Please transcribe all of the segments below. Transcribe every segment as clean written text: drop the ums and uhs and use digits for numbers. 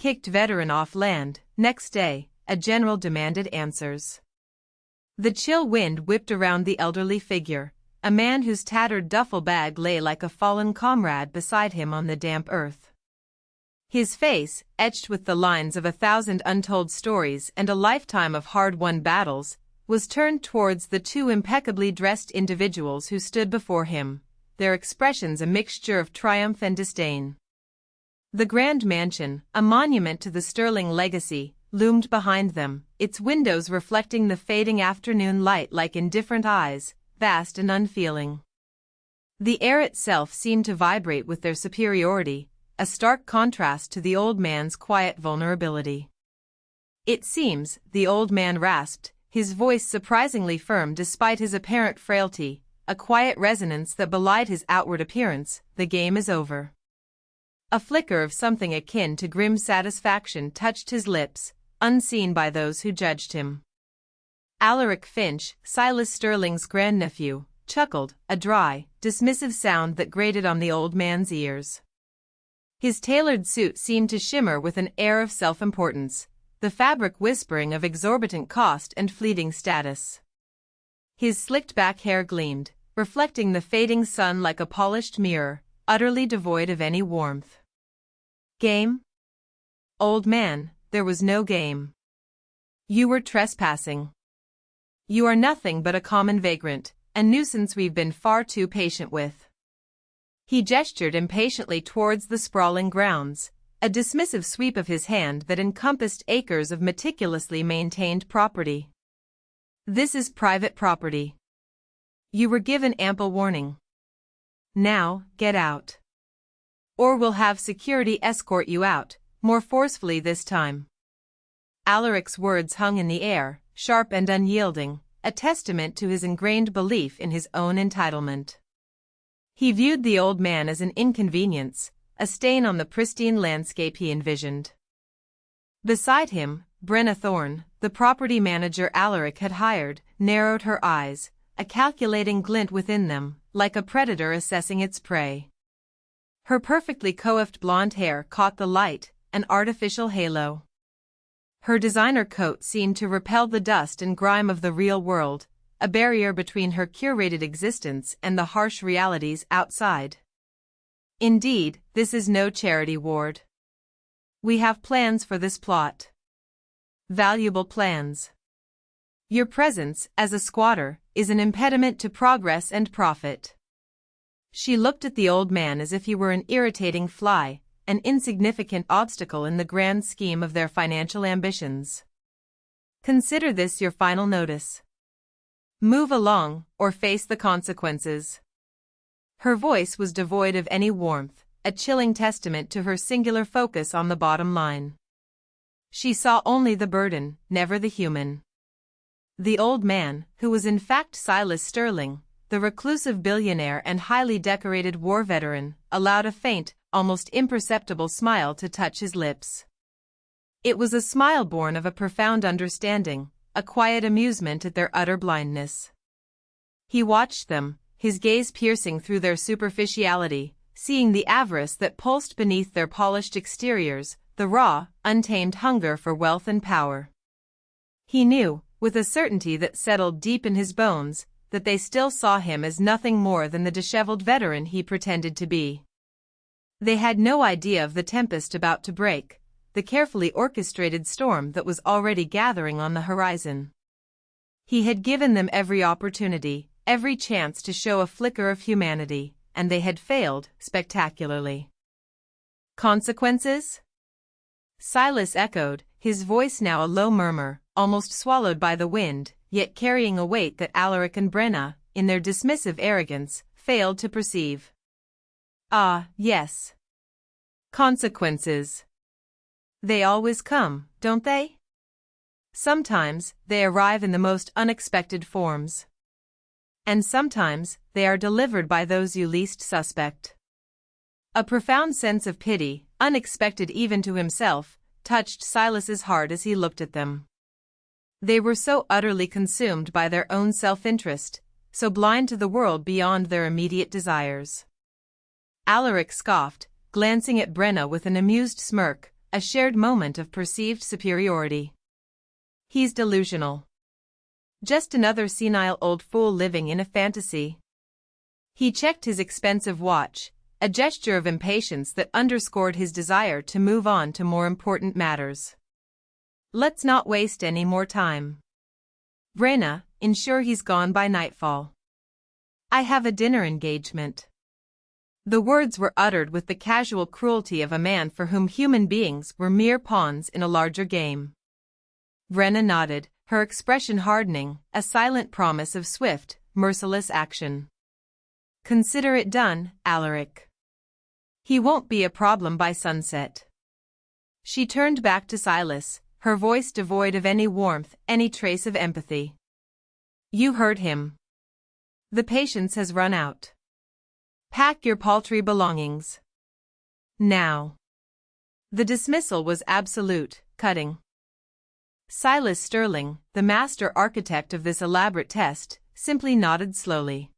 kicked veteran off land. Next day, a general demanded answers. The chill wind whipped around the elderly figure, a man whose tattered duffel bag lay like a fallen comrade beside him on the damp earth. His face, etched with the lines of 1,000 untold stories and a lifetime of hard-won battles, was turned towards the two impeccably dressed individuals who stood before him, their expressions a mixture of triumph and disdain. The grand mansion, a monument to the Sterling legacy, loomed behind them, its windows reflecting the fading afternoon light like indifferent eyes, vast and unfeeling. The air itself seemed to vibrate with their superiority, a stark contrast to the old man's quiet vulnerability. "It seems," the old man rasped, his voice surprisingly firm despite his apparent frailty, a quiet resonance that belied his outward appearance, "the game is over." A flicker of something akin to grim satisfaction touched his lips, unseen by those who judged him. Alaric Finch, Silas Sterling's grandnephew, chuckled, a dry, dismissive sound that grated on the old man's ears. His tailored suit seemed to shimmer with an air of self-importance, the fabric whispering of exorbitant cost and fleeting status. His slicked-back hair gleamed, reflecting the fading sun like a polished mirror, utterly devoid of any warmth. "Game? Old man, there was no game. You were trespassing. You are nothing but a common vagrant, a nuisance we've been far too patient with." He gestured impatiently towards the sprawling grounds, a dismissive sweep of his hand that encompassed acres of meticulously maintained property. "This is private property. You were given ample warning. Now, get out. Or we'll have security escort you out, more forcefully this time." Alaric's words hung in the air, sharp and unyielding, a testament to his ingrained belief in his own entitlement. He viewed the old man as an inconvenience, a stain on the pristine landscape he envisioned. Beside him, Brenna Thorne, the property manager Alaric had hired, narrowed her eyes, a calculating glint within them, like a predator assessing its prey. Her perfectly coiffed blonde hair caught the light, an artificial halo. Her designer coat seemed to repel the dust and grime of the real world, a barrier between her curated existence and the harsh realities outside. "Indeed, this is no charity ward. We have plans for this plot. Valuable plans. Your presence, as a squatter, is an impediment to progress and profit." She looked at the old man as if he were an irritating fly, an insignificant obstacle in the grand scheme of their financial ambitions. "Consider this your final notice. Move along, or face the consequences." Her voice was devoid of any warmth, a chilling testament to her singular focus on the bottom line. She saw only the burden, never the human. The old man, who was in fact Silas Sterling, the reclusive billionaire and highly decorated war veteran, allowed a faint, almost imperceptible smile to touch his lips. It was a smile born of a profound understanding, a quiet amusement at their utter blindness. He watched them, his gaze piercing through their superficiality, seeing the avarice that pulsed beneath their polished exteriors, the raw, untamed hunger for wealth and power. He knew, with a certainty that settled deep in his bones, that they still saw him as nothing more than the disheveled veteran he pretended to be. They had no idea of the tempest about to break, the carefully orchestrated storm that was already gathering on the horizon. He had given them every opportunity, every chance to show a flicker of humanity, and they had failed spectacularly. "Consequences?" Silas echoed, his voice now a low murmur, almost swallowed by the wind, yet carrying a weight that Alaric and Brenna, in their dismissive arrogance, failed to perceive. "Ah, yes. Consequences. They always come, don't they? Sometimes they arrive in the most unexpected forms. And sometimes they are delivered by those you least suspect." A profound sense of pity, unexpected even to himself, touched Silas's heart as he looked at them. They were so utterly consumed by their own self-interest, so blind to the world beyond their immediate desires. Alaric scoffed, glancing at Brenna with an amused smirk, a shared moment of perceived superiority. He's delusional. Just another senile old fool living in a fantasy. He checked his expensive watch, a gesture of impatience that underscored his desire to move on to more important matters. Let's not waste any more time. Vrena, ensure he's gone by nightfall. I have a dinner engagement. The words were uttered with the casual cruelty of a man for whom human beings were mere pawns in a larger game. Vrena nodded, her expression hardening, a silent promise of swift, merciless action. Consider it done, Alaric. He won't be a problem by sunset. She turned back to Silas, her voice devoid of any warmth, any trace of empathy. You heard him. The patience has run out. Pack your paltry belongings. Now. The dismissal was absolute, cutting. Silas Sterling, the master architect of this elaborate test, simply nodded slowly.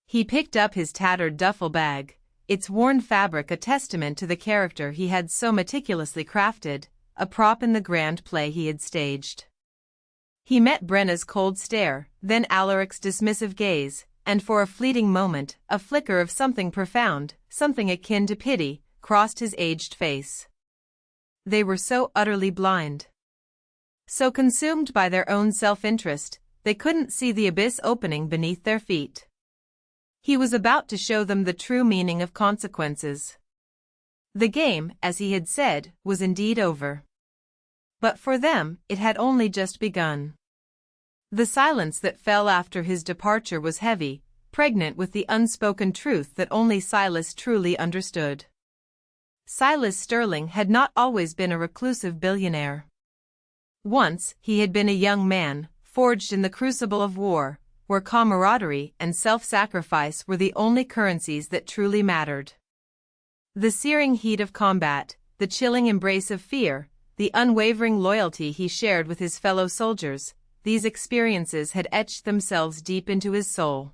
He picked up his tattered duffel bag, its worn fabric a testament to the character he had so meticulously crafted, a prop in the grand play he had staged. He met Brenna's cold stare, then Alaric's dismissive gaze, and for a fleeting moment, a flicker of something profound, something akin to pity, crossed his aged face. They were so utterly blind. So consumed by their own self-interest, they couldn't see the abyss opening beneath their feet. He was about to show them the true meaning of consequences. The game, as he had said, was indeed over. But for them, it had only just begun. The silence that fell after his departure was heavy, pregnant with the unspoken truth that only Silas truly understood. Silas Sterling had not always been a reclusive billionaire. Once, he had been a young man, forged in the crucible of war, where camaraderie and self-sacrifice were the only currencies that truly mattered. The searing heat of combat, the chilling embrace of fear, the unwavering loyalty he shared with his fellow soldiers, these experiences had etched themselves deep into his soul.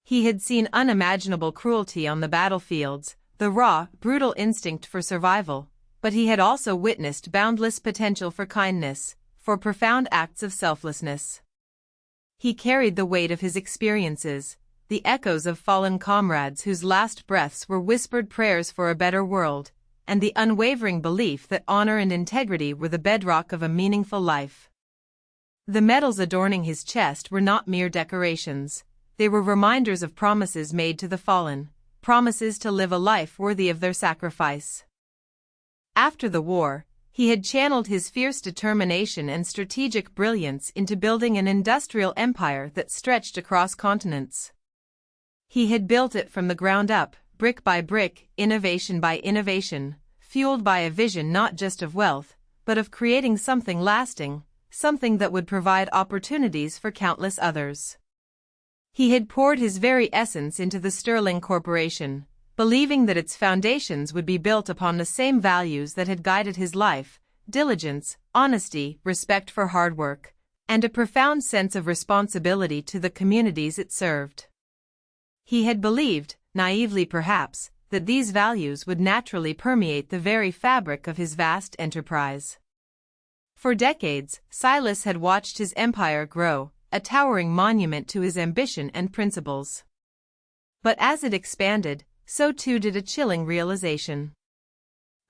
He had seen unimaginable cruelty on the battlefields, the raw, brutal instinct for survival, but he had also witnessed boundless potential for kindness, for profound acts of selflessness. He carried the weight of his experiences, the echoes of fallen comrades whose last breaths were whispered prayers for a better world, and the unwavering belief that honor and integrity were the bedrock of a meaningful life. The medals adorning his chest were not mere decorations, they were reminders of promises made to the fallen, promises to live a life worthy of their sacrifice. After the war, he had channeled his fierce determination and strategic brilliance into building an industrial empire that stretched across continents. He had built it from the ground up, brick by brick, innovation by innovation, fueled by a vision not just of wealth, but of creating something lasting, something that would provide opportunities for countless others. He had poured his very essence into the Sterling Corporation, believing that its foundations would be built upon the same values that had guided his life: diligence, honesty, respect for hard work, and a profound sense of responsibility to the communities it served. He had believed, naively perhaps, that these values would naturally permeate the very fabric of his vast enterprise. For decades, Silas had watched his empire grow, a towering monument to his ambition and principles. But as it expanded, so too did a chilling realization.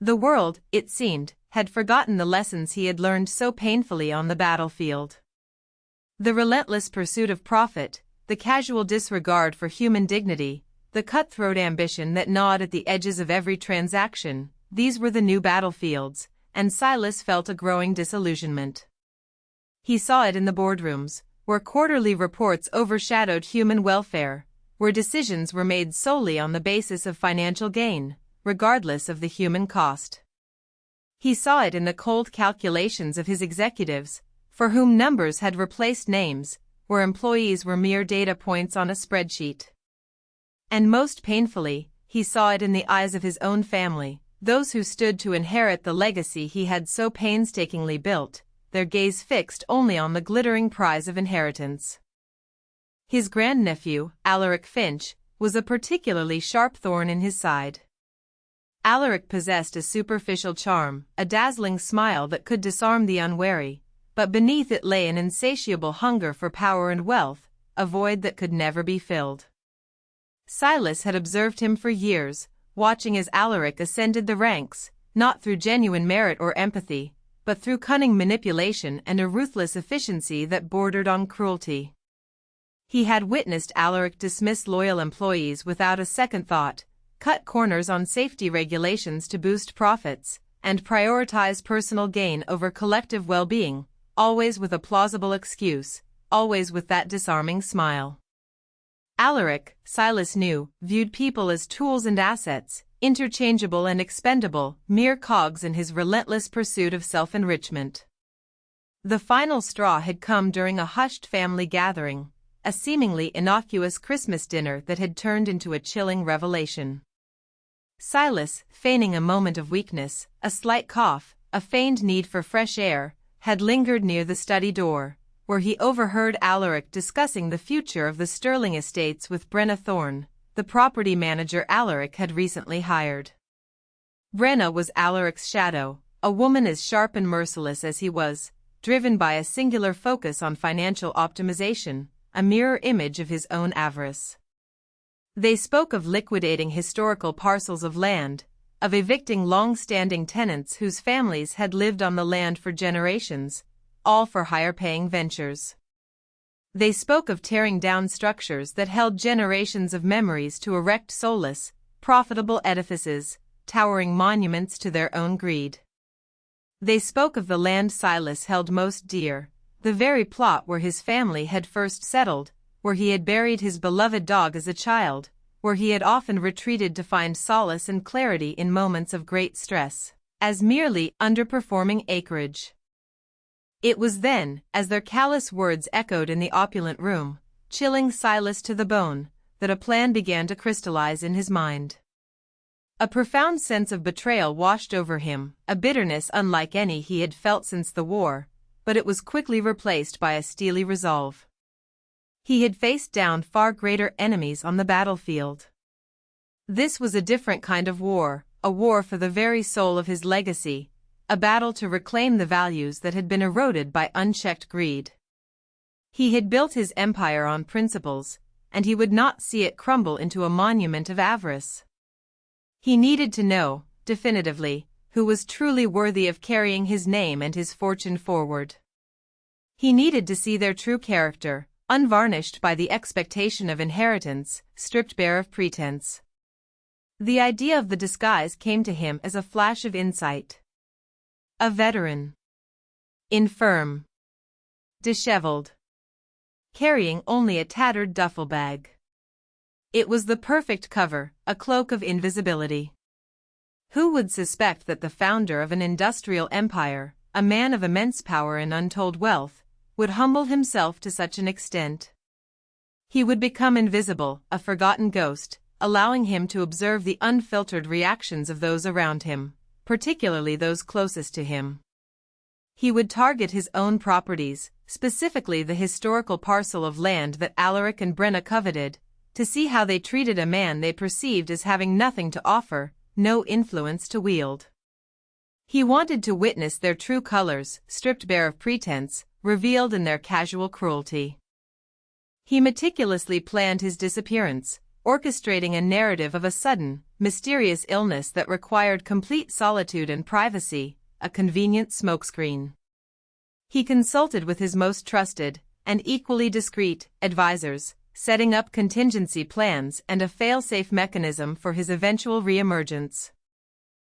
The world, it seemed, had forgotten the lessons he had learned so painfully on the battlefield. The relentless pursuit of profit, the casual disregard for human dignity, the cutthroat ambition that gnawed at the edges of every transaction, these were the new battlefields, and Silas felt a growing disillusionment. He saw it in the boardrooms, where quarterly reports overshadowed human welfare, where decisions were made solely on the basis of financial gain, regardless of the human cost. He saw it in the cold calculations of his executives, for whom numbers had replaced names, where employees were mere data points on a spreadsheet. And most painfully, he saw it in the eyes of his own family, those who stood to inherit the legacy he had so painstakingly built, their gaze fixed only on the glittering prize of inheritance. His grandnephew, Alaric Finch, was a particularly sharp thorn in his side. Alaric possessed a superficial charm, a dazzling smile that could disarm the unwary, but beneath it lay an insatiable hunger for power and wealth, a void that could never be filled. Silas had observed him for years, watching as Alaric ascended the ranks, not through genuine merit or empathy, but through cunning manipulation and a ruthless efficiency that bordered on cruelty. He had witnessed Alaric dismiss loyal employees without a second thought, cut corners on safety regulations to boost profits, and prioritize personal gain over collective well-being, always with a plausible excuse, always with that disarming smile. Alaric, Silas knew, viewed people as tools and assets, interchangeable and expendable, mere cogs in his relentless pursuit of self-enrichment. The final straw had come during a hushed family gathering, a seemingly innocuous Christmas dinner that had turned into a chilling revelation. Silas, feigning a moment of weakness, a slight cough, a feigned need for fresh air, had lingered near the study door, where he overheard Alaric discussing the future of the Sterling estates with Brenna Thorne, the property manager Alaric had recently hired. Brenna was Alaric's shadow, a woman as sharp and merciless as he was, driven by a singular focus on financial optimization, a mirror image of his own avarice. They spoke of liquidating historical parcels of land, of evicting long-standing tenants whose families had lived on the land for generations, all for higher-paying ventures. They spoke of tearing down structures that held generations of memories to erect soulless, profitable edifices, towering monuments to their own greed. They spoke of the land Silas held most dear, the very plot where his family had first settled, where he had buried his beloved dog as a child, where he had often retreated to find solace and clarity in moments of great stress, as merely underperforming acreage. It was then, as their callous words echoed in the opulent room, chilling Silas to the bone, that a plan began to crystallize in his mind. A profound sense of betrayal washed over him, a bitterness unlike any he had felt since the war, but it was quickly replaced by a steely resolve. He had faced down far greater enemies on the battlefield. This was a different kind of war, a war for the very soul of his legacy, a battle to reclaim the values that had been eroded by unchecked greed. He had built his empire on principles, and he would not see it crumble into a monument of avarice. He needed to know, definitively, who was truly worthy of carrying his name and his fortune forward. He needed to see their true character, unvarnished by the expectation of inheritance, stripped bare of pretense. The idea of the disguise came to him as a flash of insight. A veteran. Infirm. Disheveled. Carrying only a tattered duffel bag. It was the perfect cover, a cloak of invisibility. Who would suspect that the founder of an industrial empire, a man of immense power and untold wealth, would humble himself to such an extent? He would become invisible, a forgotten ghost, allowing him to observe the unfiltered reactions of those around him, particularly those closest to him. He would target his own properties, specifically the historical parcel of land that Alaric and Brenna coveted, to see how they treated a man they perceived as having nothing to offer, no influence to wield. He wanted to witness their true colors, stripped bare of pretense, revealed in their casual cruelty. He meticulously planned his disappearance, orchestrating a narrative of a sudden, mysterious illness that required complete solitude and privacy, a convenient smokescreen. He consulted with his most trusted, and equally discreet, advisors, setting up contingency plans and a fail-safe mechanism for his eventual re-emergence.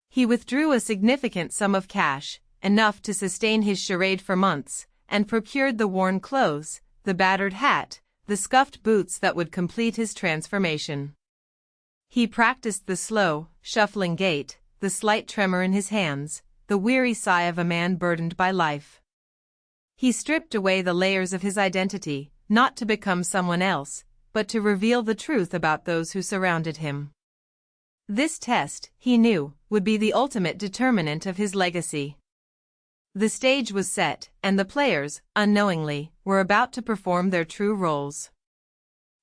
He withdrew a significant sum of cash, enough to sustain his charade for months, and procured the worn clothes, the battered hat, the scuffed boots that would complete his transformation. He practiced the slow, shuffling gait, the slight tremor in his hands, the weary sigh of a man burdened by life. He stripped away the layers of his identity, not to become someone else, but to reveal the truth about those who surrounded him. This test, he knew, would be the ultimate determinant of his legacy. The stage was set, and the players, unknowingly, were about to perform their true roles.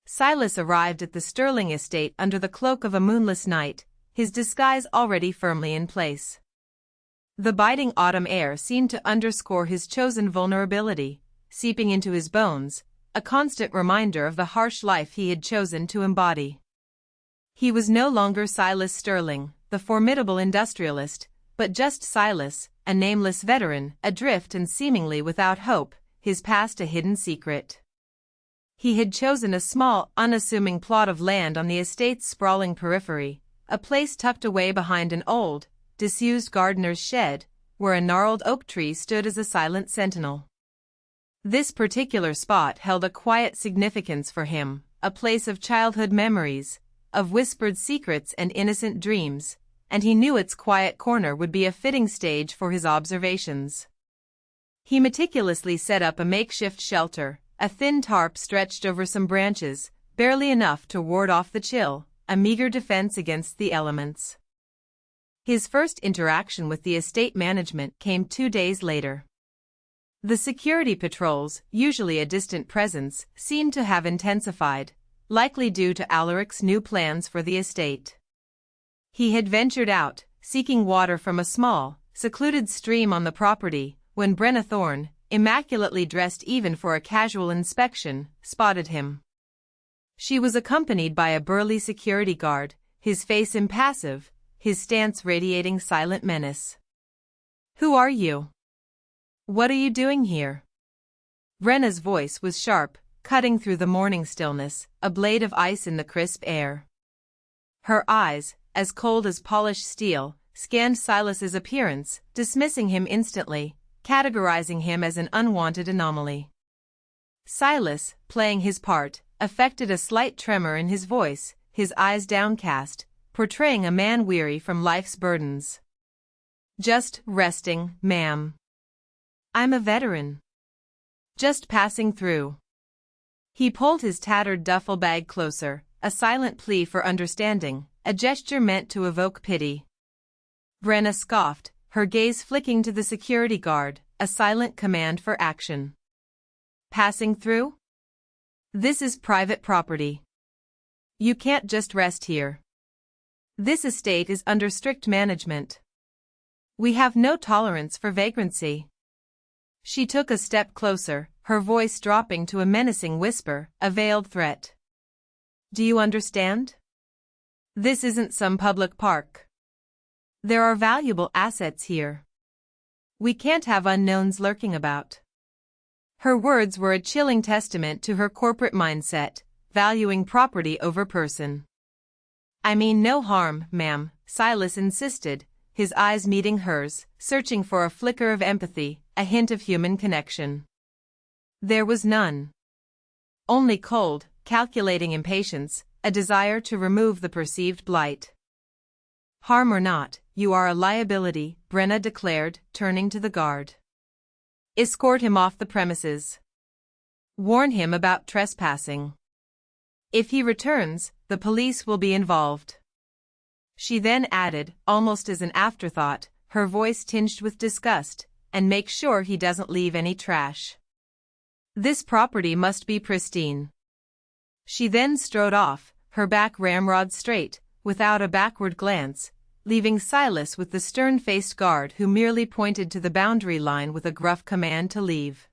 Silas arrived at the Sterling estate under the cloak of a moonless night, his disguise already firmly in place. The biting autumn air seemed to underscore his chosen vulnerability, seeping into his bones, a constant reminder of the harsh life he had chosen to embody. He was no longer Silas Sterling, the formidable industrialist, but just Silas, a nameless veteran, adrift and seemingly without hope, his past a hidden secret. He had chosen a small, unassuming plot of land on the estate's sprawling periphery, a place tucked away behind an old, disused gardener's shed, where a gnarled oak tree stood as a silent sentinel. This particular spot held a quiet significance for him, a place of childhood memories, of whispered secrets and innocent dreams, and he knew its quiet corner would be a fitting stage for his observations. He meticulously set up a makeshift shelter, a thin tarp stretched over some branches, barely enough to ward off the chill, a meager defense against the elements. His first interaction with the estate management came 2 days later. The security patrols, usually a distant presence, seemed to have intensified, likely due to Alaric's new plans for the estate. He had ventured out, seeking water from a small, secluded stream on the property, when Brenna Thorne, immaculately dressed even for a casual inspection, spotted him. She was accompanied by a burly security guard, his face impassive, his stance radiating silent menace. "Who are you? What are you doing here?" Brenna's voice was sharp, cutting through the morning stillness, a blade of ice in the crisp air. Her eyes, as cold as polished steel, scanned Silas's appearance, dismissing him instantly, categorizing him as an unwanted anomaly. Silas, playing his part, affected a slight tremor in his voice, his eyes downcast, portraying a man weary from life's burdens. "Just resting, ma'am. I'm a veteran. Just passing through." He pulled his tattered duffel bag closer, a silent plea for understanding, a gesture meant to evoke pity. Brenna scoffed, her gaze flicking to the security guard, a silent command for action. "Passing through? This is private property. You can't just rest here. This estate is under strict management. We have no tolerance for vagrancy." She took a step closer, her voice dropping to a menacing whisper, a veiled threat. "Do you understand? This isn't some public park. There are valuable assets here. We can't have unknowns lurking about." Her words were a chilling testament to her corporate mindset, valuing property over person. "I mean no harm, ma'am," Silas insisted, his eyes meeting hers, searching for a flicker of empathy, a hint of human connection. There was none. Only cold, calculating impatience, a desire to remove the perceived blight. "Harm or not, you are a liability," Brenna declared, turning to the guard. "Escort him off the premises. Warn him about trespassing. If he returns, the police will be involved." She then added, almost as an afterthought, her voice tinged with disgust, "and make sure he doesn't leave any trash. This property must be pristine." She then strode off, her back ramrod straight, without a backward glance, leaving Silas with the stern-faced guard who merely pointed to the boundary line with a gruff command to leave.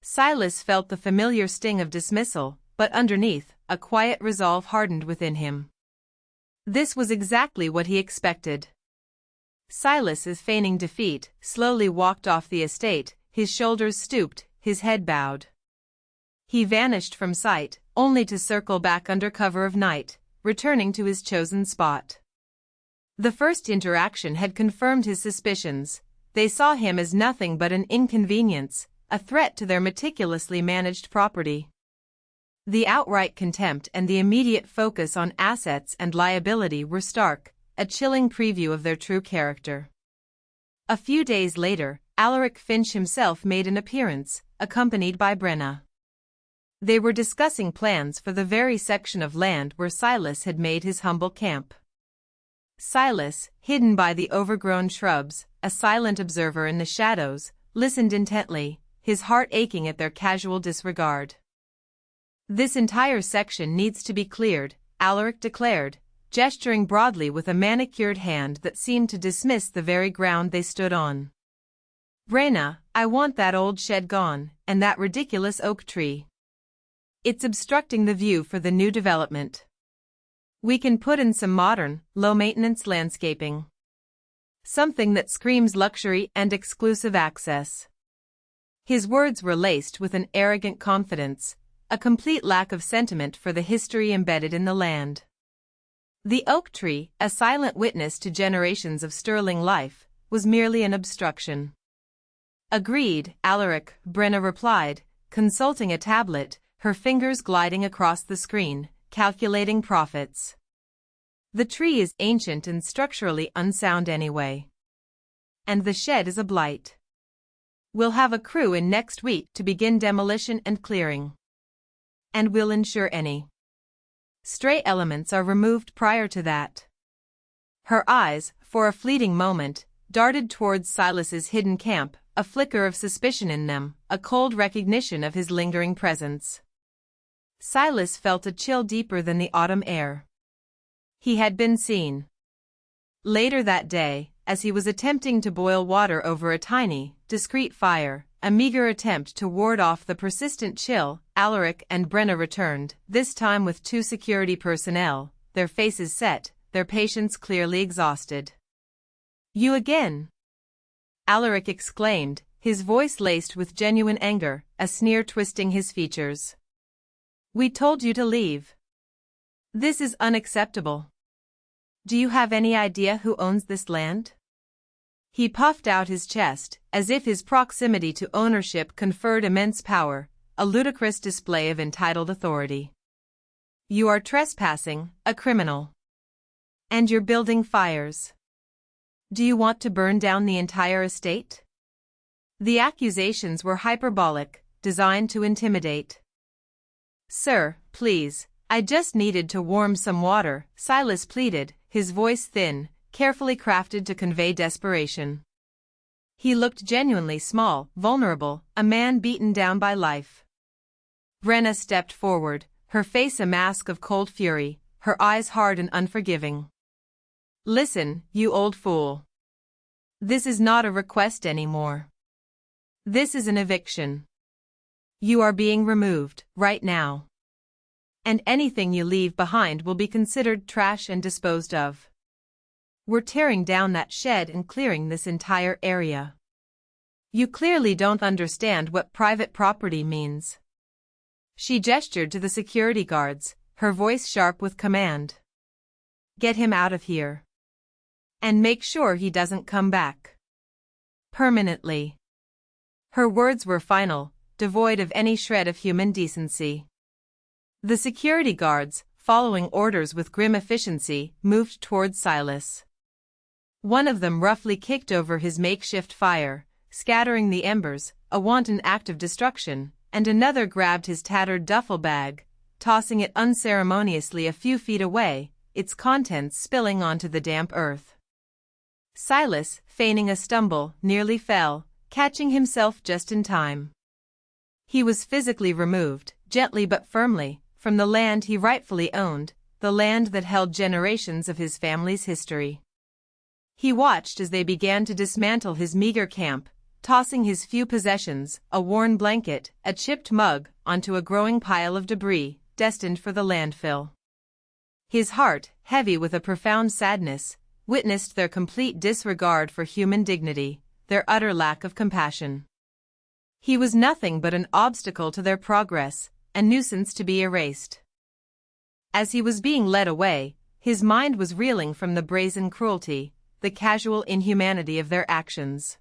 Silas felt the familiar sting of dismissal, but underneath, a quiet resolve hardened within him. This was exactly what he expected. Silas, as feigning defeat, slowly walked off the estate, his shoulders stooped, his head bowed. He vanished from sight, only to circle back under cover of night, returning to his chosen spot. The first interaction had confirmed his suspicions. They saw him as nothing but an inconvenience, a threat to their meticulously managed property. The outright contempt and the immediate focus on assets and liability were stark, a chilling preview of their true character. A few days later, Alaric Finch himself made an appearance, accompanied by Brenna. They were discussing plans for the very section of land where Silas had made his humble camp. Silas, hidden by the overgrown shrubs, a silent observer in the shadows, listened intently, his heart aching at their casual disregard. "This entire section needs to be cleared," Alaric declared, gesturing broadly with a manicured hand that seemed to dismiss the very ground they stood on. "Brenna, I want that old shed gone, and that ridiculous oak tree. It's obstructing the view for the new development. We can put in some modern, low-maintenance landscaping. Something that screams luxury and exclusive access." His words were laced with an arrogant confidence, a complete lack of sentiment for the history embedded in the land. The oak tree, a silent witness to generations of sterling life, was merely an obstruction. "Agreed, Alaric," Brenna replied, consulting a tablet, her fingers gliding across the screen, calculating profits. "The tree is ancient and structurally unsound anyway. And the shed is a blight. We'll have a crew in next week to begin demolition and clearing. And we'll ensure any stray elements are removed prior to that." Her eyes, for a fleeting moment, darted towards Silas's hidden camp, a flicker of suspicion in them, a cold recognition of his lingering presence. Silas felt a chill deeper than the autumn air. He had been seen. Later that day, as he was attempting to boil water over a tiny, discreet fire, a meager attempt to ward off the persistent chill, Alaric and Brenna returned, this time with 2 security personnel, their faces set, their patience clearly exhausted. "You again?" Alaric exclaimed, his voice laced with genuine anger, a sneer twisting his features. "We told you to leave. This is unacceptable. Do you have any idea who owns this land?" He puffed out his chest, as if his proximity to ownership conferred immense power, a ludicrous display of entitled authority. "You are trespassing, a criminal. And you're building fires. Do you want to burn down the entire estate?" The accusations were hyperbolic, designed to intimidate. "Sir, please, I just needed to warm some water," Silas pleaded, his voice thin, carefully crafted to convey desperation. He looked genuinely small, vulnerable, a man beaten down by life. Brenna stepped forward, her face a mask of cold fury, her eyes hard and unforgiving. "Listen, you old fool. This is not a request anymore. This is an eviction. You are being removed, right now. And anything you leave behind will be considered trash and disposed of. We're tearing down that shed and clearing this entire area. You clearly don't understand what private property means." She gestured to the security guards, her voice sharp with command. "Get him out of here. And make sure he doesn't come back. Permanently." Her words were final, devoid of any shred of human decency. The security guards, following orders with grim efficiency, moved towards Silas. One of them roughly kicked over his makeshift fire, scattering the embers, a wanton act of destruction, and another grabbed his tattered duffel bag, tossing it unceremoniously a few feet away, its contents spilling onto the damp earth. Silas, feigning a stumble, nearly fell, catching himself just in time. He was physically removed, gently but firmly, from the land he rightfully owned, the land that held generations of his family's history. He watched as they began to dismantle his meager camp, tossing his few possessions, a worn blanket, a chipped mug, onto a growing pile of debris, destined for the landfill. His heart, heavy with a profound sadness, witnessed their complete disregard for human dignity, their utter lack of compassion. He was nothing but an obstacle to their progress, a nuisance to be erased. As he was being led away, his mind was reeling from the brazen cruelty, the casual inhumanity of their actions.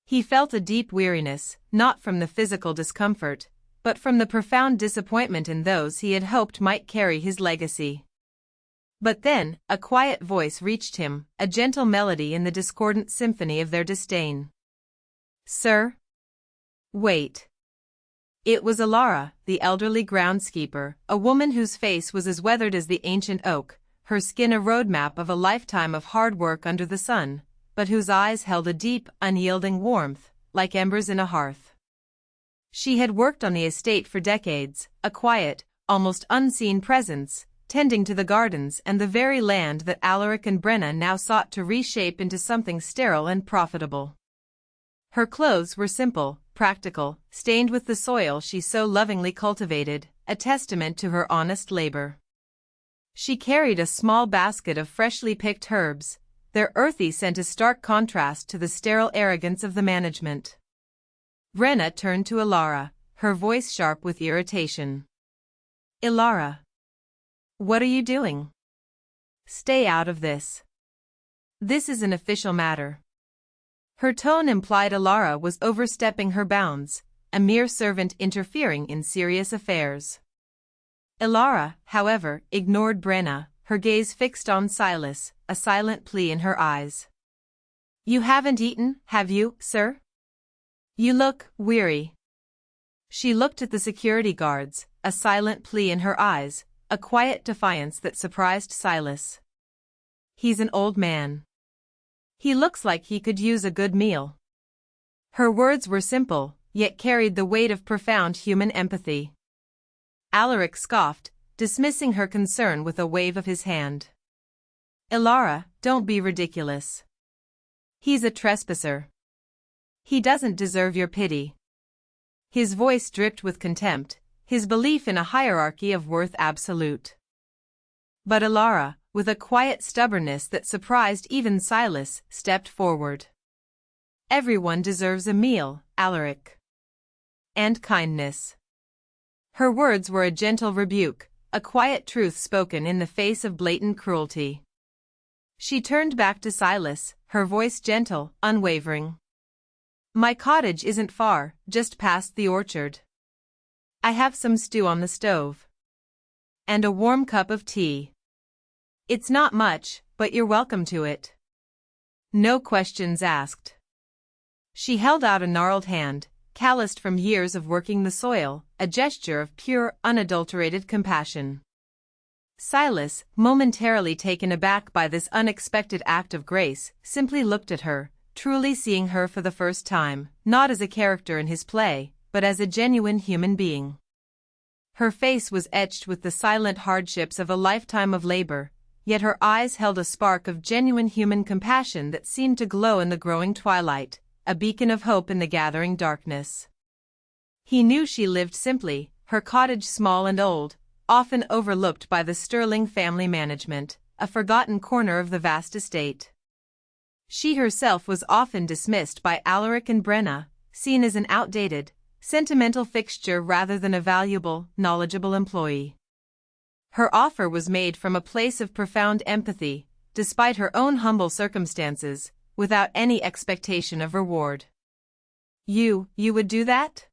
He felt a deep weariness, not from the physical discomfort, but from the profound disappointment in those he had hoped might carry his legacy. But then, a quiet voice reached him, a gentle melody in the discordant symphony of their disdain. "Sir? Wait." It was Alara, the elderly groundskeeper, a woman whose face was as weathered as the ancient oak, her skin a roadmap of a lifetime of hard work under the sun, but whose eyes held a deep, unyielding warmth, like embers in a hearth. She had worked on the estate for decades, a quiet, almost unseen presence, tending to the gardens and the very land that Alaric and Brenna now sought to reshape into something sterile and profitable. Her clothes were simple, practical, stained with the soil she so lovingly cultivated, a testament to her honest labor. She carried a small basket of freshly picked herbs, their earthy scent a stark contrast to the sterile arrogance of the management. Brenna turned to Ilara, her voice sharp with irritation. "Ilara, what are you doing? Stay out of this. This is an official matter." Her tone implied Ilara was overstepping her bounds, a mere servant interfering in serious affairs. Ilara, however, ignored Brenna, her gaze fixed on Silas, a silent plea in her eyes. "You haven't eaten, have you, sir? You look weary." She looked at the security guards, a silent plea in her eyes, a quiet defiance that surprised Silas. "He's an old man. He looks like he could use a good meal." Her words were simple, yet carried the weight of profound human empathy. Alaric scoffed, dismissing her concern with a wave of his hand. "Ilara, don't be ridiculous. He's a trespasser. He doesn't deserve your pity." His voice dripped with contempt, his belief in a hierarchy of worth absolute. But Ilara, with a quiet stubbornness that surprised even Silas, stepped forward. "Everyone deserves a meal, Alaric. And kindness." Her words were a gentle rebuke, a quiet truth spoken in the face of blatant cruelty. She turned back to Silas, her voice gentle, unwavering. "My cottage isn't far, just past the orchard. I have some stew on the stove. And a warm cup of tea. It's not much, but you're welcome to it. No questions asked." She held out a gnarled hand, calloused from years of working the soil, a gesture of pure, unadulterated compassion. Silas, momentarily taken aback by this unexpected act of grace, simply looked at her, truly seeing her for the first time, not as a character in his play, but as a genuine human being. Her face was etched with the silent hardships of a lifetime of labor, yet her eyes held a spark of genuine human compassion that seemed to glow in the growing twilight, a beacon of hope in the gathering darkness. He knew she lived simply, her cottage small and old, often overlooked by the Sterling family management, a forgotten corner of the vast estate. She herself was often dismissed by Alaric and Brenna, seen as an outdated, sentimental fixture rather than a valuable, knowledgeable employee. Her offer was made from a place of profound empathy, despite her own humble circumstances, without any expectation of reward. You would do that?"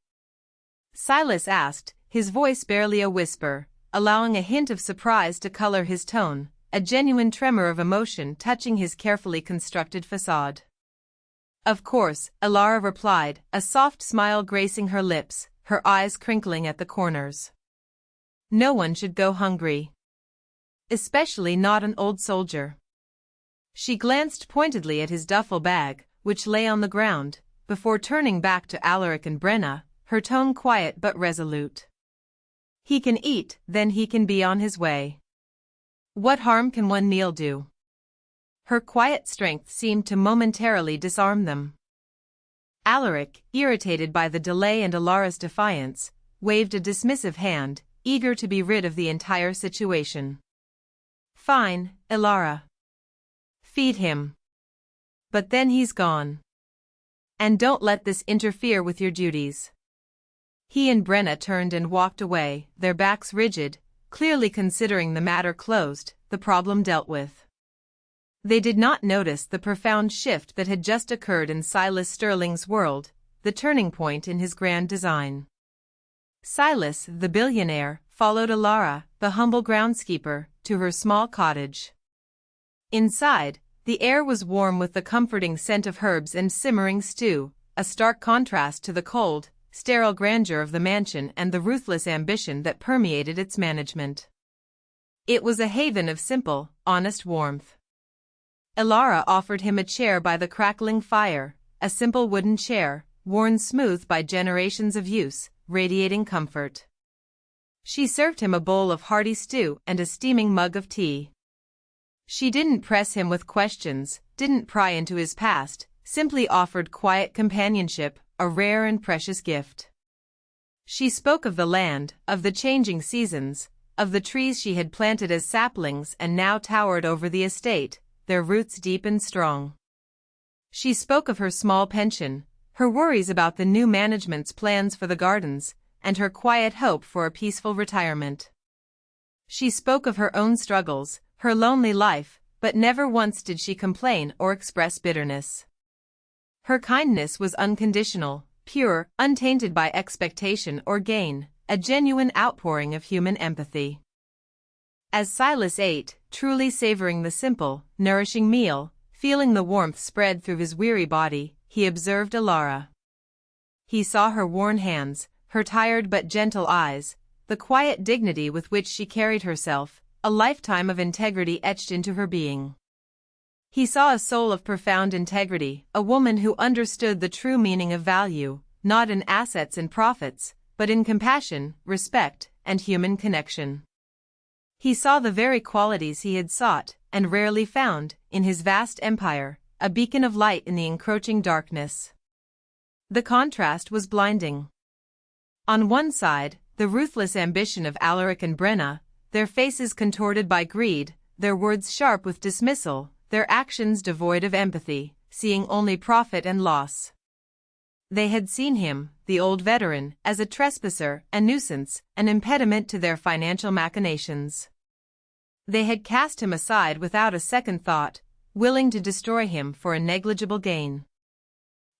Silas asked, his voice barely a whisper, allowing a hint of surprise to color his tone, a genuine tremor of emotion touching his carefully constructed facade. "Of course," Ilara replied, a soft smile gracing her lips, her eyes crinkling at the corners. "No one should go hungry. Especially not an old soldier." She glanced pointedly at his duffel bag, which lay on the ground, before turning back to Alaric and Brenna, her tone quiet but resolute. "He can eat, then he can be on his way. What harm can one meal do?" Her quiet strength seemed to momentarily disarm them. Alaric, irritated by the delay and Ilara's defiance, waved a dismissive hand, eager to be rid of the entire situation. "Fine, Ilara. Feed him. But then he's gone. And don't let this interfere with your duties." He and Brenna turned and walked away, their backs rigid, clearly considering the matter closed, the problem dealt with. They did not notice the profound shift that had just occurred in Silas Sterling's world, the turning point in his grand design. Silas, the billionaire, followed Ilara, the humble groundskeeper, to her small cottage. Inside, the air was warm with the comforting scent of herbs and simmering stew, a stark contrast to the cold, sterile grandeur of the mansion and the ruthless ambition that permeated its management. It was a haven of simple, honest warmth. Ilara offered him a chair by the crackling fire, a simple wooden chair, worn smooth by generations of use, radiating comfort. She served him a bowl of hearty stew and a steaming mug of tea. She didn't press him with questions, didn't pry into his past, simply offered quiet companionship, a rare and precious gift. She spoke of the land, of the changing seasons, of the trees she had planted as saplings and now towered over the estate, their roots deep and strong. She spoke of her small pension, her worries about the new management's plans for the gardens, and her quiet hope for a peaceful retirement. She spoke of her own struggles, her lonely life, but never once did she complain or express bitterness. Her kindness was unconditional, pure, untainted by expectation or gain, a genuine outpouring of human empathy. As Silas ate, truly savoring the simple, nourishing meal, feeling the warmth spread through his weary body, he observed Alara. He saw her worn hands, her tired but gentle eyes, the quiet dignity with which she carried herself, a lifetime of integrity etched into her being. He saw a soul of profound integrity, a woman who understood the true meaning of value, not in assets and profits, but in compassion, respect, and human connection. He saw the very qualities he had sought, and rarely found, in his vast empire, a beacon of light in the encroaching darkness. The contrast was blinding. On one side, the ruthless ambition of Alaric and Brenna, their faces contorted by greed, their words sharp with dismissal, their actions devoid of empathy, seeing only profit and loss. They had seen him, the old veteran, as a trespasser, a nuisance, an impediment to their financial machinations. They had cast him aside without a second thought, willing to destroy him for a negligible gain.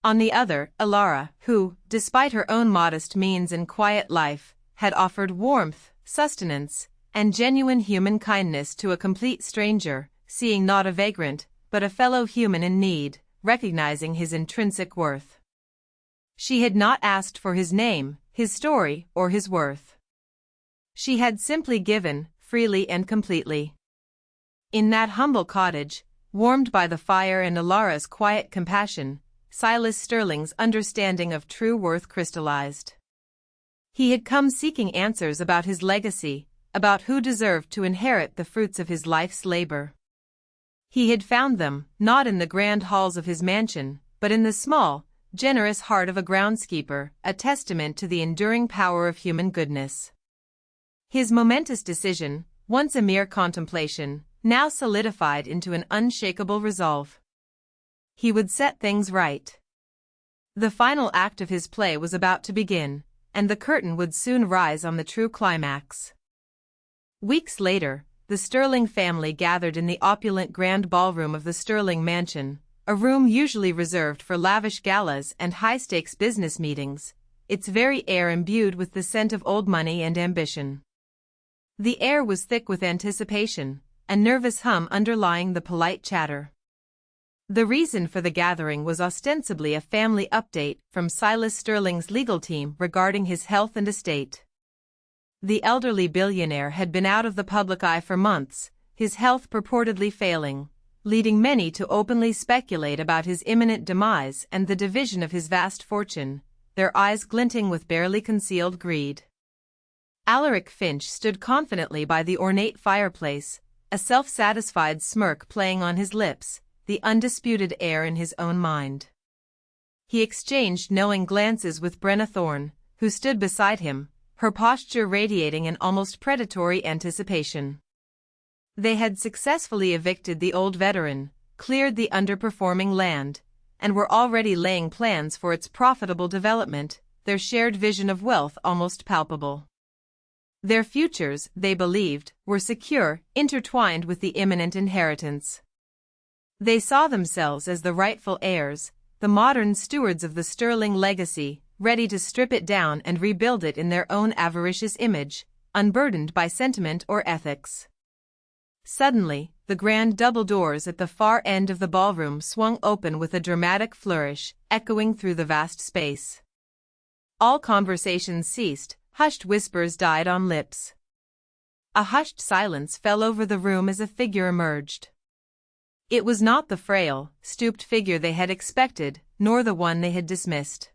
On the other, Alara, who, despite her own modest means and quiet life, had offered warmth, sustenance, and genuine human kindness to a complete stranger, seeing not a vagrant, but a fellow human in need, recognizing his intrinsic worth. She had not asked for his name, his story, or his worth. She had simply given, freely and completely. In that humble cottage, warmed by the fire and Alara's quiet compassion, Silas Sterling's understanding of true worth crystallized. He had come seeking answers about his legacy, about who deserved to inherit the fruits of his life's labor. He had found them, not in the grand halls of his mansion, but in the small, generous heart of a groundskeeper, a testament to the enduring power of human goodness. His momentous decision, once a mere contemplation, now solidified into an unshakable resolve. He would set things right. The final act of his play was about to begin, and the curtain would soon rise on the true climax. Weeks later, the Sterling family gathered in the opulent grand ballroom of the Sterling mansion, a room usually reserved for lavish galas and high-stakes business meetings, its very air imbued with the scent of old money and ambition. The air was thick with anticipation, a nervous hum underlying the polite chatter. The reason for the gathering was ostensibly a family update from Silas Sterling's legal team regarding his health and estate. The elderly billionaire had been out of the public eye for months, his health purportedly failing, leading many to openly speculate about his imminent demise and the division of his vast fortune, their eyes glinting with barely concealed greed. Alaric Finch stood confidently by the ornate fireplace, a self-satisfied smirk playing on his lips, the undisputed heir in his own mind. He exchanged knowing glances with Brenna Thorne, who stood beside him, her posture radiating an almost predatory anticipation. They had successfully evicted the old veteran, cleared the underperforming land, and were already laying plans for its profitable development, their shared vision of wealth almost palpable. Their futures, they believed, were secure, intertwined with the imminent inheritance. They saw themselves as the rightful heirs, the modern stewards of the Sterling legacy, ready to strip it down and rebuild it in their own avaricious image, unburdened by sentiment or ethics. Suddenly, the grand double doors at the far end of the ballroom swung open with a dramatic flourish, echoing through the vast space. All conversations ceased, hushed whispers died on lips. A hushed silence fell over the room as a figure emerged. It was not the frail, stooped figure they had expected, nor the one they had dismissed.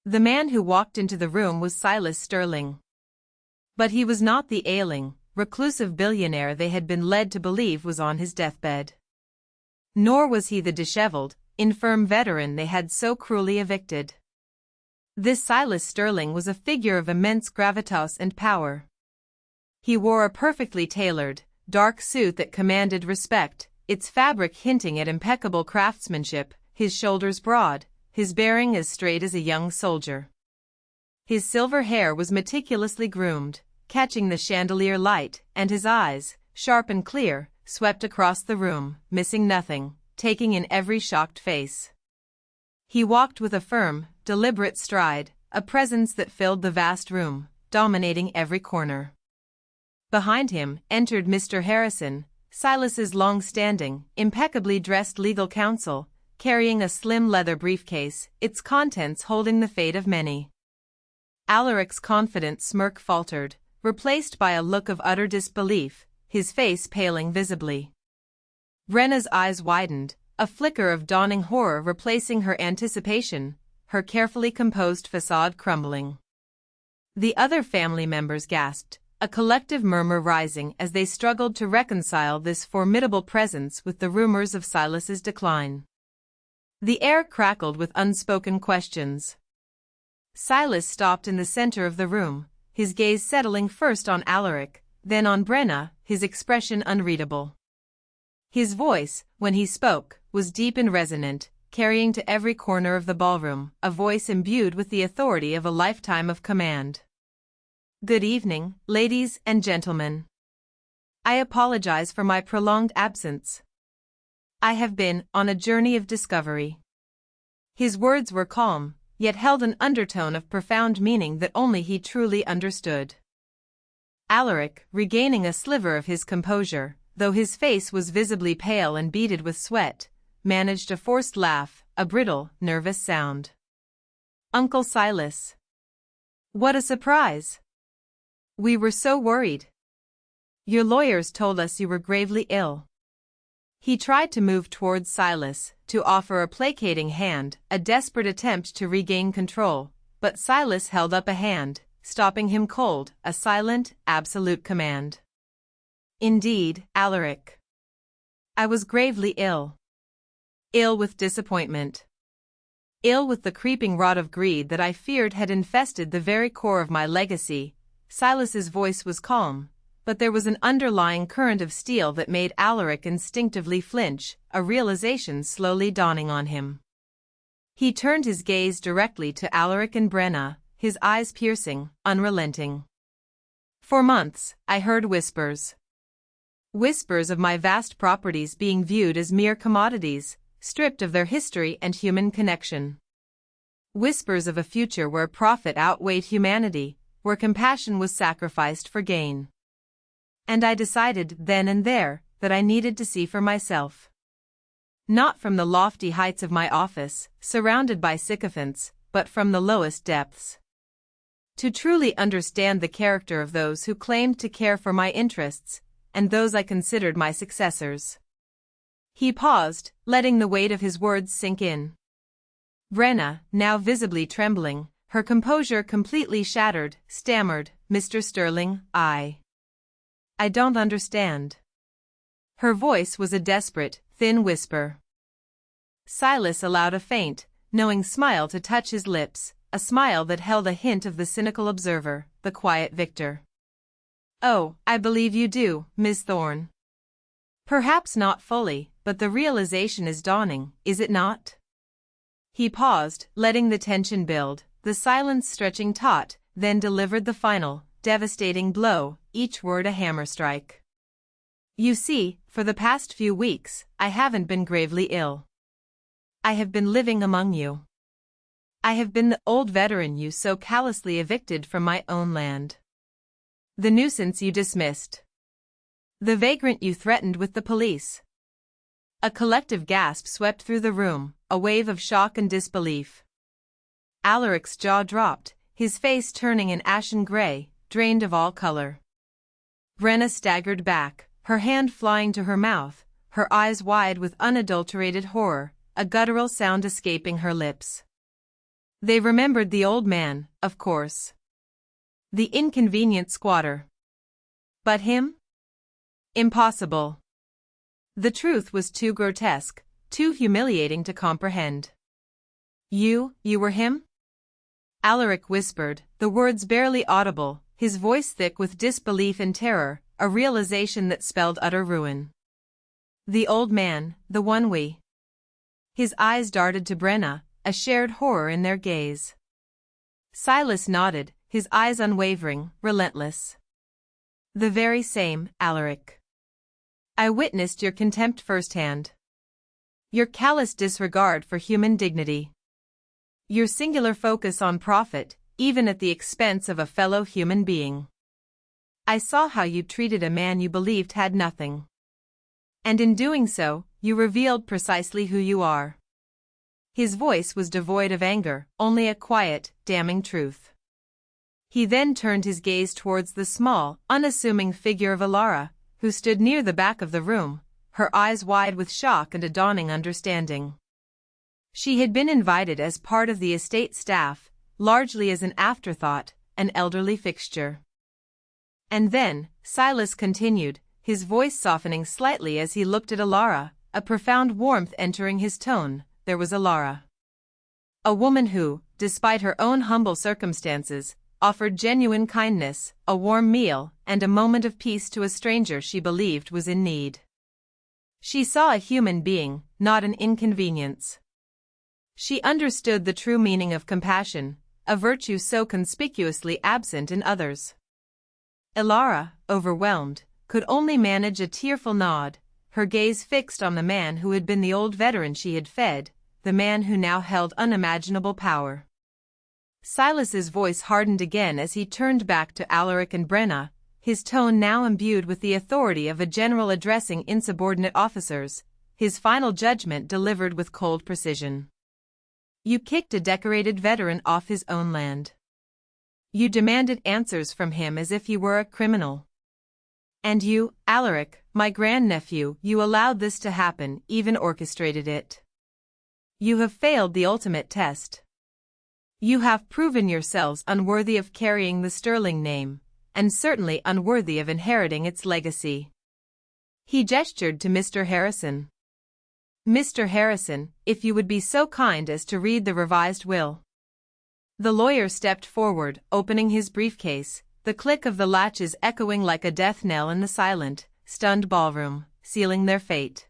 The man who walked into the room was Silas Sterling. But he was not the ailing, reclusive billionaire they had been led to believe was on his deathbed. Nor was he the disheveled, infirm veteran they had so cruelly evicted. This Silas Sterling was a figure of immense gravitas and power. He wore a perfectly tailored, dark suit that commanded respect, its fabric hinting at impeccable craftsmanship, his shoulders broad, his bearing as straight as a young soldier. His silver hair was meticulously groomed, catching the chandelier light, and his eyes, sharp and clear, swept across the room, missing nothing, taking in every shocked face. He walked with a firm, deliberate stride, a presence that filled the vast room, dominating every corner. Behind him entered Mr. Harrison, Silas's long-standing, impeccably dressed legal counsel, carrying a slim leather briefcase, its contents holding the fate of many. Alaric's confident smirk faltered, replaced by a look of utter disbelief, his face paling visibly. Brenna's eyes widened, a flicker of dawning horror replacing her anticipation, her carefully composed facade crumbling. The other family members gasped, a collective murmur rising as they struggled to reconcile this formidable presence with the rumors of Silas's decline. The air crackled with unspoken questions. Silas stopped in the center of the room, his gaze settling first on Alaric, then on Brenna, his expression unreadable. His voice, when he spoke, was deep and resonant, carrying to every corner of the ballroom, a voice imbued with the authority of a lifetime of command. Good evening, ladies and gentlemen. I apologize for my prolonged absence. I have been on a journey of discovery. His words were calm, yet held an undertone of profound meaning that only he truly understood. Alaric, regaining a sliver of his composure, though his face was visibly pale and beaded with sweat, managed a forced laugh, a brittle, nervous sound. Uncle Silas. What a surprise! We were so worried. Your lawyers told us you were gravely ill. He tried to move towards Silas, to offer a placating hand, a desperate attempt to regain control, but Silas held up a hand, stopping him cold, a silent, absolute command. Indeed, Alaric. I was gravely ill. Ill with disappointment. Ill with the creeping rot of greed that I feared had infested the very core of my legacy. Silas's voice was calm, but there was an underlying current of steel that made Alaric instinctively flinch, a realization slowly dawning on him. He turned his gaze directly to Alaric and Brenna, his eyes piercing, unrelenting. For months, I heard whispers. Whispers of my vast properties being viewed as mere commodities, stripped of their history and human connection. Whispers of a future where profit outweighed humanity, where compassion was sacrificed for gain. And I decided then and there that I needed to see for myself. Not from the lofty heights of my office, surrounded by sycophants, but from the lowest depths. To truly understand the character of those who claimed to care for my interests, and those I considered my successors. He paused, letting the weight of his words sink in. Brenna, now visibly trembling, her composure completely shattered, stammered, Mr. Sterling, I don't understand. Her voice was a desperate, thin whisper. Silas allowed a faint, knowing smile to touch his lips, a smile that held a hint of the cynical observer, the quiet victor. Oh, I believe you do, Miss Thorne. Perhaps not fully, but the realization is dawning, is it not? He paused, letting the tension build, the silence stretching taut, then delivered the final, devastating blow, each word a hammer strike. You see, for the past few weeks, I haven't been gravely ill. I have been living among you. I have been the old veteran you so callously evicted from my own land. The nuisance you dismissed. The vagrant you threatened with the police. A collective gasp swept through the room, a wave of shock and disbelief. Alaric's jaw dropped, his face turning an ashen gray, drained of all color. Brenna staggered back, her hand flying to her mouth, her eyes wide with unadulterated horror, a guttural sound escaping her lips. They remembered the old man, of course. The inconvenient squatter. But him? Impossible. The truth was too grotesque, too humiliating to comprehend. You were him? Alaric whispered, the words barely audible, his voice thick with disbelief and terror, a realization that spelled utter ruin. The old man, the one we. His eyes darted to Brenna, a shared horror in their gaze. Silas nodded, his eyes unwavering, relentless. The very same, Alaric. I witnessed your contempt firsthand. Your callous disregard for human dignity. Your singular focus on profit, even at the expense of a fellow human being. I saw how you treated a man you believed had nothing. And in doing so, you revealed precisely who you are. His voice was devoid of anger, only a quiet, damning truth. He then turned his gaze towards the small, unassuming figure of Alara, who stood near the back of the room, her eyes wide with shock and a dawning understanding. She had been invited as part of the estate staff, largely as an afterthought, an elderly fixture. And then, Silas continued, his voice softening slightly as he looked at Alara, a profound warmth entering his tone, there was Alara. A woman who, despite her own humble circumstances, offered genuine kindness, a warm meal, and a moment of peace to a stranger she believed was in need. She saw a human being, not an inconvenience. She understood the true meaning of compassion, a virtue so conspicuously absent in others. Alara, overwhelmed, could only manage a tearful nod, her gaze fixed on the man who had been the old veteran she had fed, the man who now held unimaginable power. Silas's voice hardened again as he turned back to Alaric and Brenna, his tone now imbued with the authority of a general addressing insubordinate officers, his final judgment delivered with cold precision. You kicked a decorated veteran off his own land. You demanded answers from him as if he were a criminal. And you, Alaric, my grandnephew, you allowed this to happen, even orchestrated it. You have failed the ultimate test. You have proven yourselves unworthy of carrying the Sterling name, and certainly unworthy of inheriting its legacy. He gestured to Mr. Harrison. Mr. Harrison, if you would be so kind as to read the revised will. The lawyer stepped forward, opening his briefcase, the click of the latches echoing like a death knell in the silent, stunned ballroom, sealing their fate.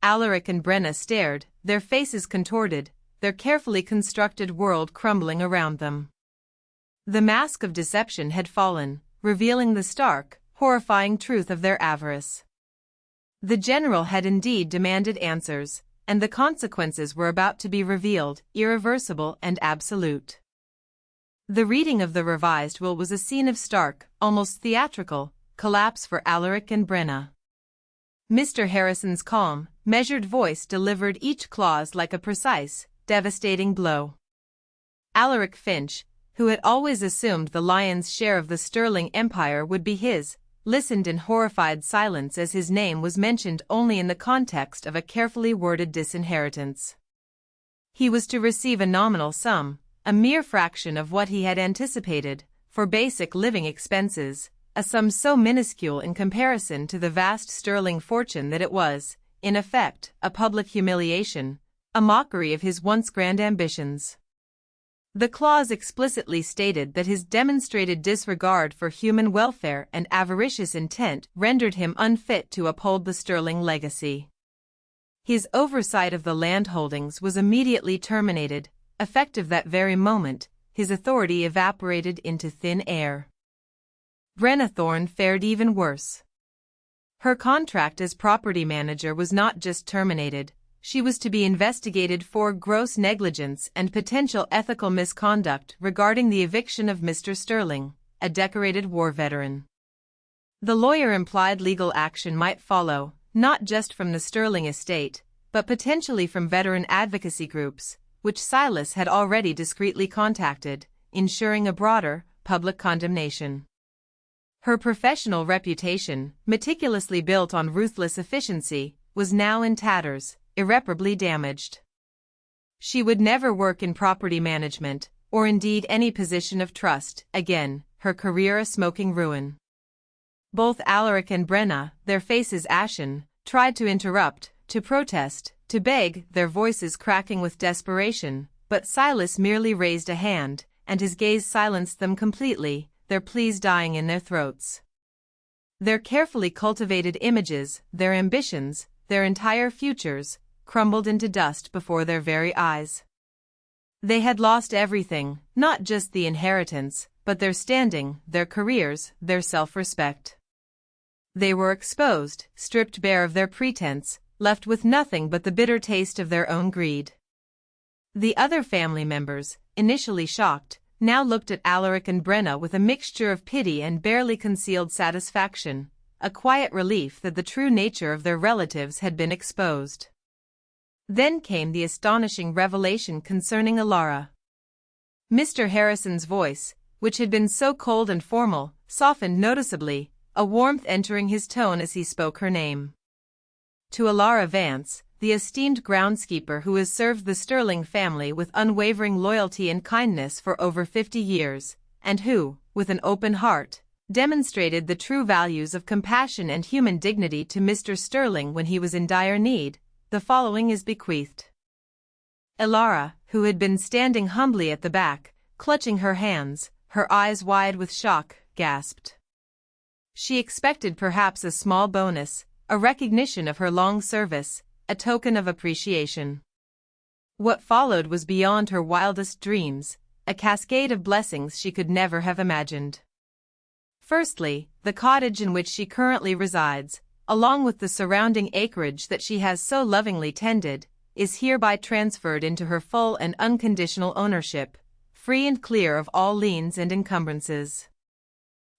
Alaric and Brenna stared, their faces contorted, their carefully constructed world crumbling around them. The mask of deception had fallen, revealing the stark, horrifying truth of their avarice. The general had indeed demanded answers, and the consequences were about to be revealed, irreversible and absolute. The reading of the revised will was a scene of stark, almost theatrical, collapse for Alaric and Brenna. Mr. Harrison's calm, measured voice delivered each clause like a precise, devastating blow. Alaric Finch, who had always assumed the lion's share of the Sterling Empire would be his, listened in horrified silence as his name was mentioned only in the context of a carefully worded disinheritance. He was to receive a nominal sum, a mere fraction of what he had anticipated, for basic living expenses, a sum so minuscule in comparison to the vast Sterling fortune that it was, in effect, a public humiliation, a mockery of his once grand ambitions. The clause explicitly stated that his demonstrated disregard for human welfare and avaricious intent rendered him unfit to uphold the Sterling legacy. His oversight of the land holdings was immediately terminated, effective that very moment, his authority evaporated into thin air. Brenna Thorne fared even worse. Her contract as property manager was not just terminated, she was to be investigated for gross negligence and potential ethical misconduct regarding the eviction of Mr. Sterling, a decorated war veteran. The lawyer implied legal action might follow, not just from the Sterling estate, but potentially from veteran advocacy groups, which Silas had already discreetly contacted, ensuring a broader, public condemnation. Her professional reputation, meticulously built on ruthless efficiency, was now in tatters, irreparably damaged. She would never work in property management, or indeed any position of trust, again, her career a smoking ruin. Both Alaric and Brenna, their faces ashen, tried to interrupt, to protest, to beg, their voices cracking with desperation, but Silas merely raised a hand, and his gaze silenced them completely, their pleas dying in their throats. Their carefully cultivated images, their ambitions, their entire futures, crumbled into dust before their very eyes. They had lost everything, not just the inheritance, but their standing, their careers, their self-respect. They were exposed, stripped bare of their pretense, left with nothing but the bitter taste of their own greed. The other family members, initially shocked, now looked at Alaric and Brenna with a mixture of pity and barely concealed satisfaction, a quiet relief that the true nature of their relatives had been exposed. Then came the astonishing revelation concerning Alara. Mr. Harrison's voice, which had been so cold and formal, softened noticeably, a warmth entering his tone as he spoke her name. To Alara Vance, the esteemed groundskeeper who has served the Sterling family with unwavering loyalty and kindness for over 50 years, and who, with an open heart, demonstrated the true values of compassion and human dignity to Mr. Sterling when he was in dire need, the following is bequeathed. Alara, who had been standing humbly at the back, clutching her hands, her eyes wide with shock, gasped. She expected perhaps a small bonus, a recognition of her long service, a token of appreciation. What followed was beyond her wildest dreams, a cascade of blessings she could never have imagined. Firstly, the cottage in which she currently resides, along with the surrounding acreage that she has so lovingly tended, is hereby transferred into her full and unconditional ownership, free and clear of all liens and encumbrances.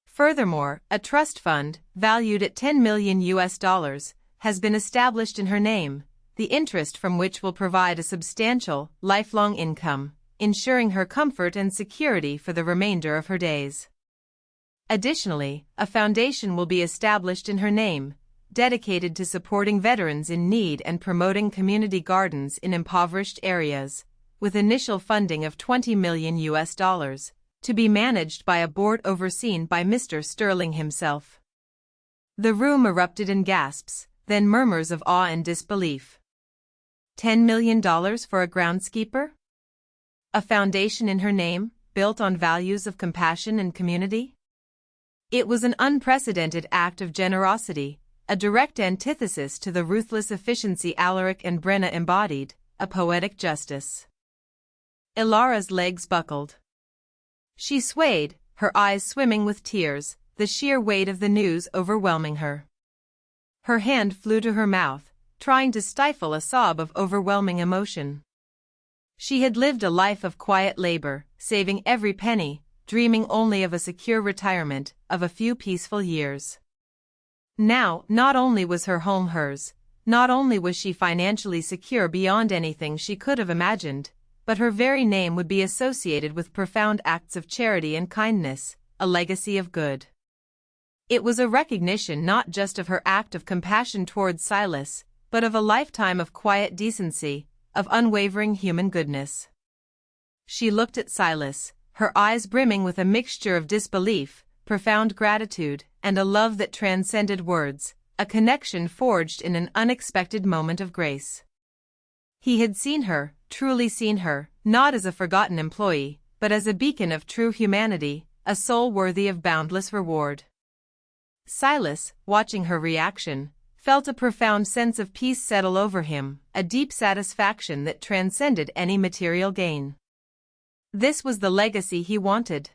Furthermore, a trust fund, valued at $10 million, has been established in her name, the interest from which will provide a substantial, lifelong income, ensuring her comfort and security for the remainder of her days. Additionally, a foundation will be established in her name, dedicated to supporting veterans in need and promoting community gardens in impoverished areas, with initial funding of $20 million, to be managed by a board overseen by Mr. Sterling himself. The room erupted in gasps, then murmurs of awe and disbelief. $10 million for a groundskeeper? A foundation in her name, built on values of compassion and community? It was an unprecedented act of generosity, a direct antithesis to the ruthless efficiency Alaric and Brenna embodied, a poetic justice. Alara's legs buckled. She swayed, her eyes swimming with tears, the sheer weight of the news overwhelming her. Her hand flew to her mouth, trying to stifle a sob of overwhelming emotion. She had lived a life of quiet labor, saving every penny, dreaming only of a secure retirement, of a few peaceful years. Now, not only was her home hers, not only was she financially secure beyond anything she could have imagined, but her very name would be associated with profound acts of charity and kindness, a legacy of good. It was a recognition not just of her act of compassion towards Silas, but of a lifetime of quiet decency, of unwavering human goodness. She looked at Silas, her eyes brimming with a mixture of disbelief, profound gratitude, and a love that transcended words, a connection forged in an unexpected moment of grace. He had seen her, truly seen her, not as a forgotten employee, but as a beacon of true humanity, a soul worthy of boundless reward. Silas, watching her reaction, felt a profound sense of peace settle over him, a deep satisfaction that transcended any material gain. This was the legacy he wanted.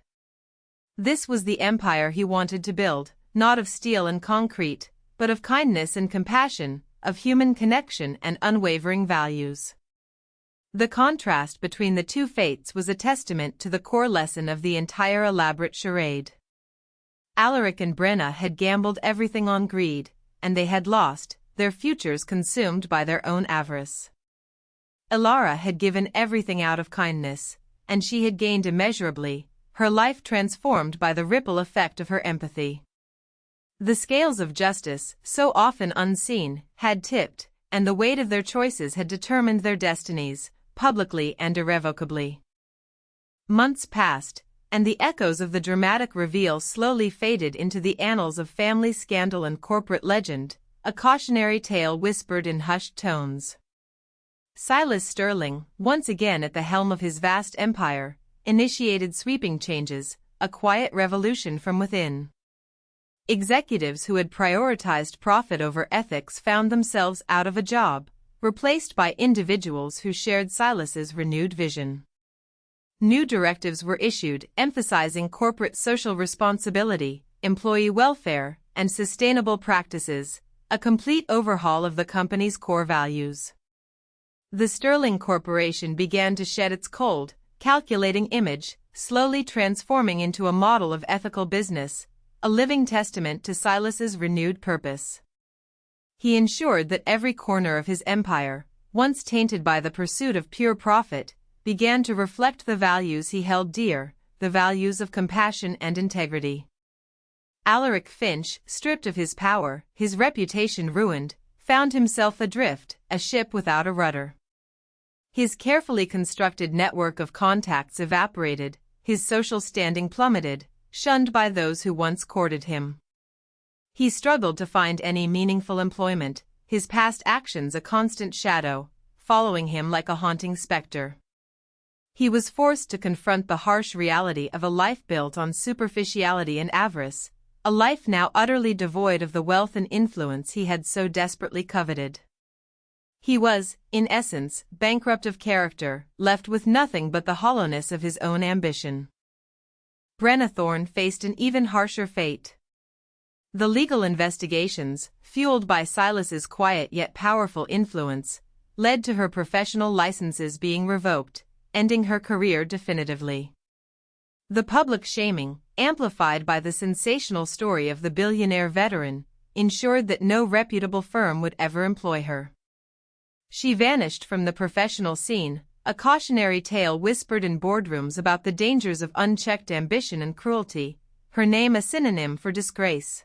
This was the empire he wanted to build, not of steel and concrete, but of kindness and compassion, of human connection and unwavering values. The contrast between the two fates was a testament to the core lesson of the entire elaborate charade. Alaric and Brenna had gambled everything on greed, and they had lost, their futures consumed by their own avarice. Alara had given everything out of kindness, and she had gained immeasurably, her life transformed by the ripple effect of her empathy. The scales of justice, so often unseen, had tipped, and the weight of their choices had determined their destinies, publicly and irrevocably. Months passed, and the echoes of the dramatic reveal slowly faded into the annals of family scandal and corporate legend, a cautionary tale whispered in hushed tones. Silas Sterling, once again at the helm of his vast empire, initiated sweeping changes, a quiet revolution from within. Executives who had prioritized profit over ethics found themselves out of a job, replaced by individuals who shared Silas's renewed vision. New directives were issued emphasizing corporate social responsibility, employee welfare, and sustainable practices, a complete overhaul of the company's core values. The Sterling Corporation began to shed its cold, calculating image, slowly transforming into a model of ethical business, a living testament to Silas's renewed purpose. He ensured that every corner of his empire, once tainted by the pursuit of pure profit, began to reflect the values he held dear, the values of compassion and integrity. Alaric Finch, stripped of his power, his reputation ruined, found himself adrift, a ship without a rudder. His carefully constructed network of contacts evaporated, his social standing plummeted, shunned by those who once courted him. He struggled to find any meaningful employment, his past actions a constant shadow, following him like a haunting specter. He was forced to confront the harsh reality of a life built on superficiality and avarice, a life now utterly devoid of the wealth and influence he had so desperately coveted. He was, in essence, bankrupt of character, left with nothing but the hollowness of his own ambition. Brenna Thorne faced an even harsher fate. The legal investigations, fueled by Silas's quiet yet powerful influence, led to her professional licenses being revoked, ending her career definitively. The public shaming, amplified by the sensational story of the billionaire veteran, ensured that no reputable firm would ever employ her. She vanished from the professional scene, a cautionary tale whispered in boardrooms about the dangers of unchecked ambition and cruelty, her name a synonym for disgrace.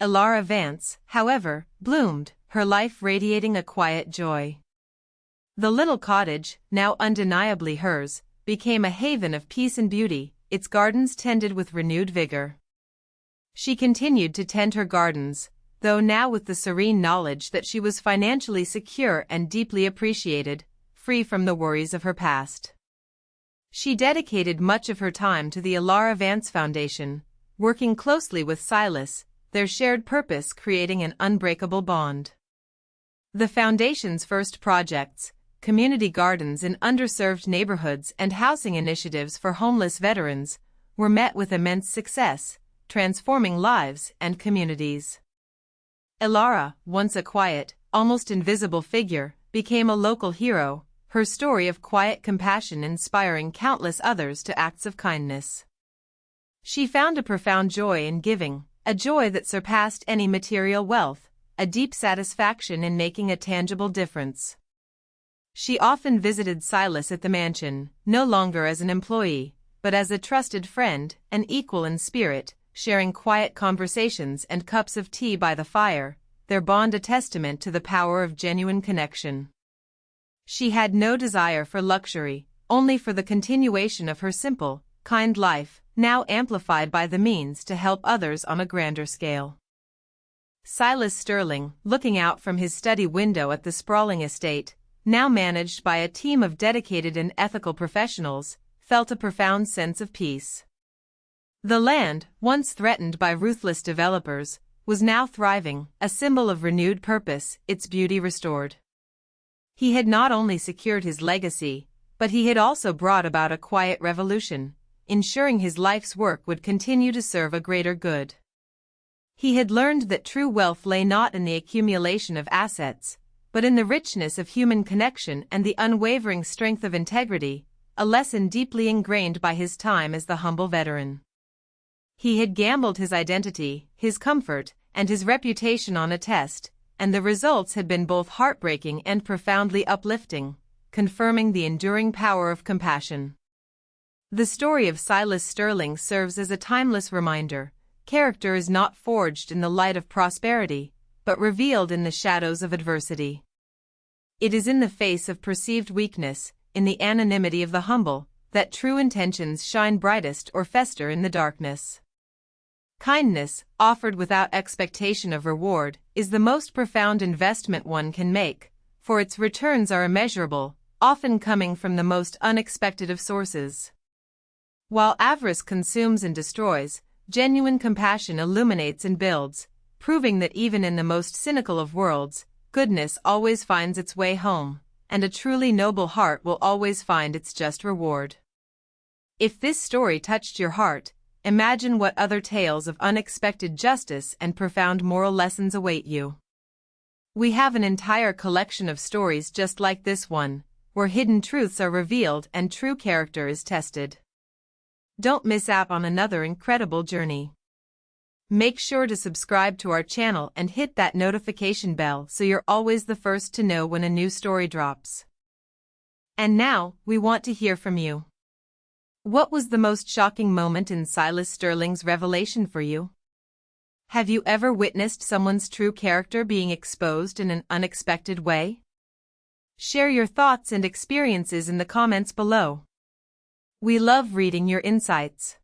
Elara Vance, however, bloomed, her life radiating a quiet joy. The little cottage, now undeniably hers, became a haven of peace and beauty, its gardens tended with renewed vigor. She continued to tend her gardens, though now with the serene knowledge that she was financially secure and deeply appreciated, free from the worries of her past. She dedicated much of her time to the Elara Vance Foundation, working closely with Silas, their shared purpose creating an unbreakable bond. The foundation's first projects, community gardens in underserved neighborhoods and housing initiatives for homeless veterans, were met with immense success, transforming lives and communities. Elara, once a quiet, almost invisible figure, became a local hero, her story of quiet compassion inspiring countless others to acts of kindness. She found a profound joy in giving, a joy that surpassed any material wealth, a deep satisfaction in making a tangible difference. She often visited Silas at the mansion, no longer as an employee, but as a trusted friend, an equal in spirit, sharing quiet conversations and cups of tea by the fire, their bond a testament to the power of genuine connection. She had no desire for luxury, only for the continuation of her simple, kind life, now amplified by the means to help others on a grander scale. Silas Sterling, looking out from his study window at the sprawling estate, now managed by a team of dedicated and ethical professionals, felt a profound sense of peace. The land, once threatened by ruthless developers, was now thriving, a symbol of renewed purpose, its beauty restored. He had not only secured his legacy, but he had also brought about a quiet revolution, ensuring his life's work would continue to serve a greater good. He had learned that true wealth lay not in the accumulation of assets, but in the richness of human connection and the unwavering strength of integrity, a lesson deeply ingrained by his time as the humble veteran. He had gambled his identity, his comfort, and his reputation on a test, and the results had been both heartbreaking and profoundly uplifting, confirming the enduring power of compassion. The story of Silas Sterling serves as a timeless reminder: character is not forged in the light of prosperity, but revealed in the shadows of adversity. It is in the face of perceived weakness, in the anonymity of the humble, that true intentions shine brightest or fester in the darkness. Kindness, offered without expectation of reward, is the most profound investment one can make, for its returns are immeasurable, often coming from the most unexpected of sources. While avarice consumes and destroys, genuine compassion illuminates and builds, proving that even in the most cynical of worlds, goodness always finds its way home, and a truly noble heart will always find its just reward. If this story touched your heart, imagine what other tales of unexpected justice and profound moral lessons await you. We have an entire collection of stories just like this one, where hidden truths are revealed and true character is tested. Don't miss out on another incredible journey. Make sure to subscribe to our channel and hit that notification bell so you're always the first to know when a new story drops. And now, we want to hear from you. What was the most shocking moment in Silas Sterling's revelation for you? Have you ever witnessed someone's true character being exposed in an unexpected way? Share your thoughts and experiences in the comments below. We love reading your insights.